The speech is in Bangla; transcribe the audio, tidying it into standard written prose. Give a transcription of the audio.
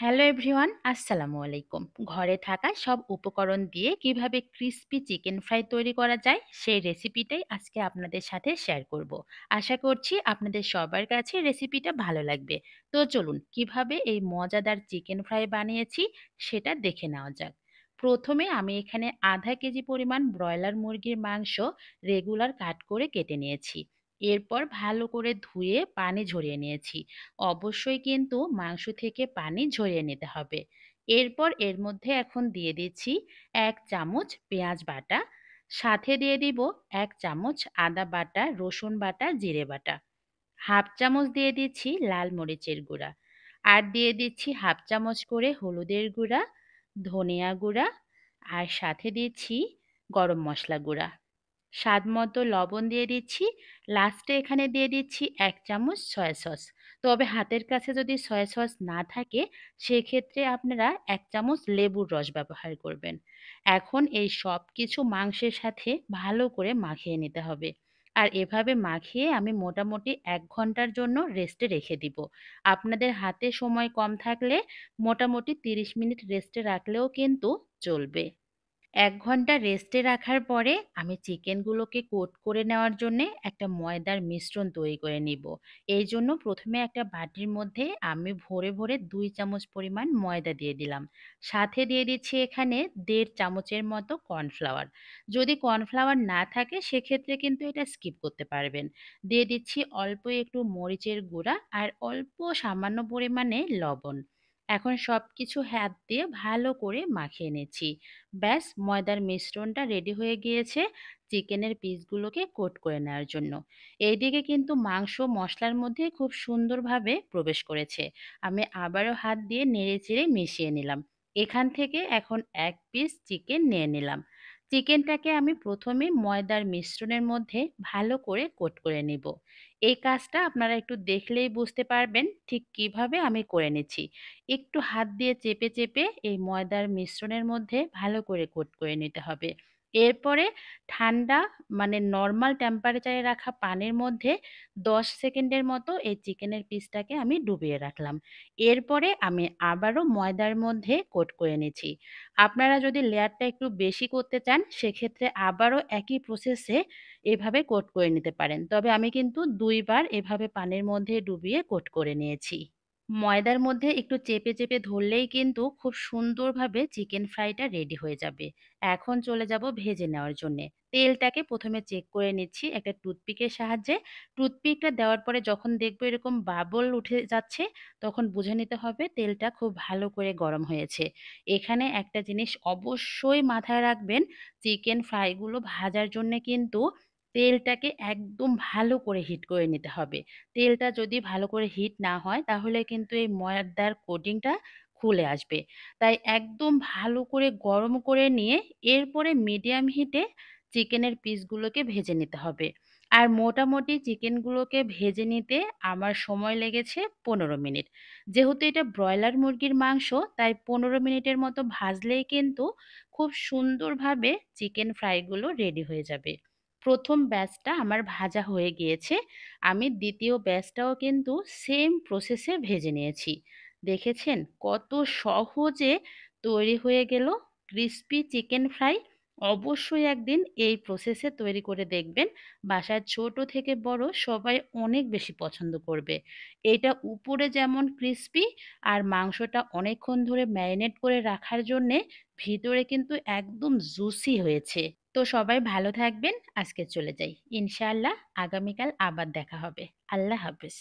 হ্যালো এভরিওয়ান, আসসালামু আলাইকুম। ঘরে থাকা সব উপকরণ দিয়ে কিভাবে ক্রিস্পি চিকেন ফ্রাই তৈরি করা যায় সেই রেসিপিটাই আজকে আপনাদের সাথে শেয়ার করব। আশা করছি আপনাদের সবার কাছে রেসিপিটা ভালো লাগবে। তো চলুন কিভাবে এই মজাদার চিকেন ফ্রাই বানিয়েছি সেটা দেখে নেওয়া যাক। প্রথমে আমি এখানে আধা কেজি পরিমাণ ব্রয়লার মুরগির মাংস রেগুলার কাট করে কেটে নিয়েছি। এরপর ভালো করে ধুয়ে পানি ঝরিয়ে নিয়েছি। অবশ্যই কিন্তু মাংস থেকে পানি ঝরিয়ে নিতে হবে। এরপর এর মধ্যে এখন দিয়ে দিচ্ছি ১ চামচ পেঁয়াজ বাটা, সাথে দিয়ে দিব ১ চামচ আদা বাটা, রসুন বাটা, জিরে বাটা। হাফ চামচ দিয়ে দিচ্ছি লাল মরিচের গুঁড়া। আর দিয়ে দিচ্ছি হাফ চামচ করে হলুদের গুঁড়া, ধনিয়া গুঁড়া আর সাথে দিচ্ছি গরম মসলা গুঁড়া। স্বাদমতো লবণ দিয়ে দিচ্ছি। লাস্টে এখানে দিয়ে দিচ্ছি ১ চামচ সয়া সস। তবে হাতের কাছে যদি সয়া সস না থাকে সেক্ষেত্রে আপনারা ১ চামচ লেবুর রস ব্যবহার করবেন। এখন এই সবকিছু মাংসের সাথে ভালো করে মাখিয়ে নিতে হবে। আর এভাবে মাখিয়ে আমি মোটামুটি ১ ঘন্টার জন্য রেস্টে রেখে দিব। আপনাদের হাতে সময় কম থাকলে মোটামুটি ৩০ মিনিট রেস্টে রাখলেও কিন্তু চলবে। ১ ঘন্টা রেস্টে রাখার পরে আমি চিকেনগুলোকে কোট করে নেওয়ার জন্যে একটা ময়দার মিশ্রণ তৈরি করে নিব। এইজন্য প্রথমে একটা বাটির মধ্যে আমি ভরে ২ চামচ পরিমাণ ময়দা দিয়ে দিলাম। সাথে দিয়ে দিচ্ছি এখানে ১.৫ চামচের মতো কর্নফ্লাওয়ার। যদি কর্নফ্লাওয়ার না থাকে সেক্ষেত্রে কিন্তু এটা স্কিপ করতে পারবেন। দিয়ে দিচ্ছি অল্প একটু মরিচের গুঁড়া আর অল্প সামান্য পরিমাণে লবণ। এখন সবকিছু হাত দিয়ে ভালো করে মাখিয়ে নিচ্ছি। ব্যাস, ময়দার মিশ্রণটা রেডি হয়ে গিয়েছে চিকেনের পিসগুলোকে কোট করে নেওয়ার জন্য। এইদিকে কিন্তু মাংস মশলার মধ্যে খুব সুন্দরভাবে প্রবেশ করেছে। আমি আবারও হাত দিয়ে নেড়েচেড়ে মিশিয়ে নিলাম। এখান থেকে এখন ১ পিস চিকেন নিয়ে নিলাম। চিকেনটাকে আমি প্রথমে ময়দার মিশ্রণের মধ্যে ভালো করে কোট করে নিব। এই কাজটা আপনারা একটু দেখলেই বুঝতে পারবেন ঠিক কিভাবে আমি করে নিচ্ছি। একটু হাত দিয়ে চেপে এই ময়দার মিশ্রণের মধ্যে ভালো করে কোট করে নিতে হবে। এরপরে ঠান্ডা মানে নরমাল টেম্পারেচারে রাখা পানির মধ্যে ১০ সেকেন্ডের মতো এই চিকেনের পিসটাকে আমি ডুবিয়ে রাখলাম। এরপরে আমি আবারও ময়দার মধ্যে কোট করে নিচ্ছি। আপনারা যদি লেয়ারটা একটু বেশি করতে চান সেক্ষেত্রে আবারও একই প্রসেসে এভাবে কোট করে নিতে পারেন। তবে আমি কিন্তু ২ বার এভাবে পানির মধ্যে ডুবিয়ে কোট করে নিয়েছি। ময়দার মধ্যে একটু চেপে ধরলেই কিন্তু খুব সুন্দরভাবে চিকেন ফ্রাইটা রেডি হয়ে যাবে। এখন চলে যাব ভেজে নেওয়ার জন্যে। তেলটাকে প্রথমে চেক করে নিচ্ছি একটা টুথপিকের সাহায্যে। টুথপিকটা দেওয়ার পরে যখন দেখবো এরকম বাবল উঠে যাচ্ছে, তখন বুঝে নিতে হবে তেলটা খুব ভালো করে গরম হয়েছে। এখানে একটা জিনিস অবশ্যই মাথায় রাখবেন, চিকেন ফ্রাইগুলো ভাজার জন্যে কিন্তু তেলটাকে একদম ভালো করে হিট করে নিতে হবে। তেলটা যদি ভালো করে হিট না হয় তাহলে কিন্তু এই ময়দার কোটিংটা খুলে আসবে। তাই একদম ভালো করে গরম করে নিয়ে এরপরে মিডিয়াম হিটে চিকেনের পিসগুলোকে ভেজে নিতে হবে। আর মোটামুটি চিকেনগুলোকে ভেজে নিতে আমার সময় লেগেছে ১৫ মিনিট। যেহেতু এটা ব্রয়লার মুরগির মাংস তাই ১৫ মিনিটের মতো ভাজলেই কিন্তু খুব সুন্দরভাবে চিকেন ফ্রাইগুলো রেডি হয়ে যাবে। ১ম ব্যাচটা আমার ভাজা হয়ে গিয়েছে। আমি দ্বিতীয় ব্যাচটাও কিন্তু সেম প্রসেসে ভেজে নিয়েছি। দেখেছেন কত সহজে তৈরি হয়ে গেল ক্রিসপি চিকেন ফ্রাই। অবশ্যই একদিন এই প্রসেসে তৈরি করে দেখবেন। বাসার ছোট থেকে বড় সবাই অনেক বেশি পছন্দ করবে। এটা উপরে যেমন ক্রিসপি আর মাংসটা অনেকক্ষণ ধরে ম্যারিনেট করে রাখার জন্যে ভিতরে কিন্তু একদম জুসি হয়েছে। তো সবাই ভালো থাকবেন। আজকে চলে যাই। ইনশাআল্লাহ আগামীকাল আবার দেখা হবে। আল্লাহ হাফেজ।